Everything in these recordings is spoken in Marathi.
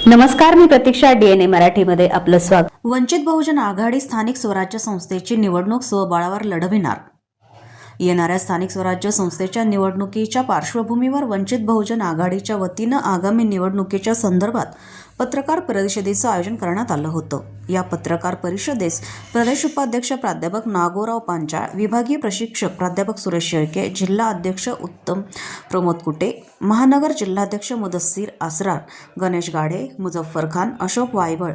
नमस्कार, मी प्रतीक्षा. DNA मराठीमध्ये आपलं स्वागत. वंचित बहुजन आघाडी स्थानिक स्वराज्य संस्थेची निवडणूक स्वबळावर लढविणार. येणाऱ्या स्थानिक स्वराज्य संस्थेच्या निवडणुकीच्या पार्श्वभूमीवर वंचित बहुजन आघाडीच्या वतीनं आगामी निवडणुकीच्या संदर्भात पत्रकार परिषदेचं आयोजन करण्यात आलं होतं. या पत्रकार परिषदेस प्रदेश उपाध्यक्ष प्राध्यापक नागोराव पांचाळ, विभागीय प्रशिक्षक प्राध्यापक सुरेश शेळके, जिल्हा अध्यक्ष उत्तम प्रमोद कुटे, महानगर जिल्हाध्यक्ष मुदस्सीर आसरार, गणेश गाढे, मुझफ्फर खान, अशोक वायवळ,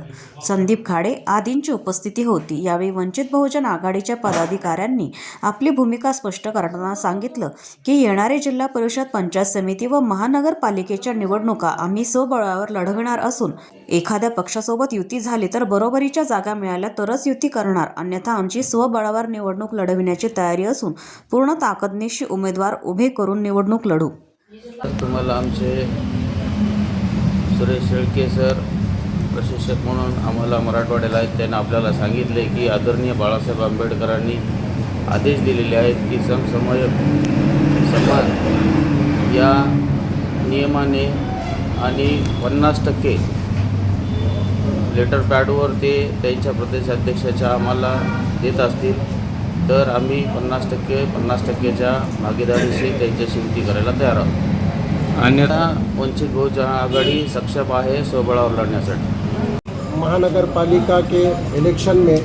संदीप खाडे आदींची उपस्थिती होती. यावेळी वंचित बहुजन आघाडीच्या पदाधिकाऱ्यांनी आपली भूमिका स्पष्ट करताना सांगितलं की येणारे जिल्हा परिषद, पंचायत समिती व महानगरपालिकेच्या निवडणुका आम्ही स्वबळावर लढविणार असून एखाद्या पक्षासोबत युती झाली तर बरोबरीच्या जागा मिळाल्या तरच युती करणार, अन्यथा आमची स्वबळावर निवडणूक लढविण्याची तयारी असून पूर्ण ताकदनिशी उमेदवार उभे करून निवडणूक लढू. तुम्हाला आमचे सुरेश शेळके सर प्रशिक्षक म्हणून आम्हाला मराठवाड्याला आहेत. त्यांनी आपल्याला सांगितले की आदरणीय बाळासाहेब आंबेडकरांनी आदेश दिलेले आहेत की समसमय समान या नियमाने आणि 50% लेटर पॅडवर ते त्यांच्या प्रदेशाध्यक्षाच्या आम्हाला देत असतील तर आम्ही 50%च्या भागीदारीशी त्यांच्याशी युती करायला तयार आहोत. अन्यथा वंचित बहुजन आघाडी सक्षम आहे स्वबळावर लढण्यासाठी. महानगरपालिका के इलेक्शन में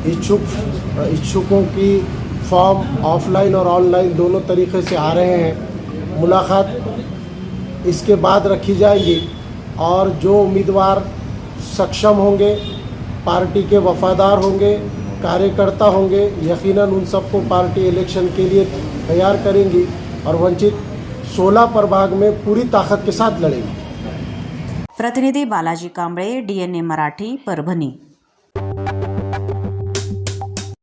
इच्छुकों की फॉर्म ऑफलाइन और ऑनलाइन दोनों तरीके से आ रहे हैं. मुलाकात इसके बाद रखी जाएगी और जो उम्मीदवार सक्षम होंगे, पार्टी के वफादार होंगे, कार्यकर्ता होंगे, यकीनन उन सबको पार्टी इलेक्शन के लिए तैयार करेंगी और वंचित 16 प्रभाग में पूरी ताकत के साथ लड़ेंगी. प्रतिनिधी बालाजी कांबळे, DNA मराठी, परभणी.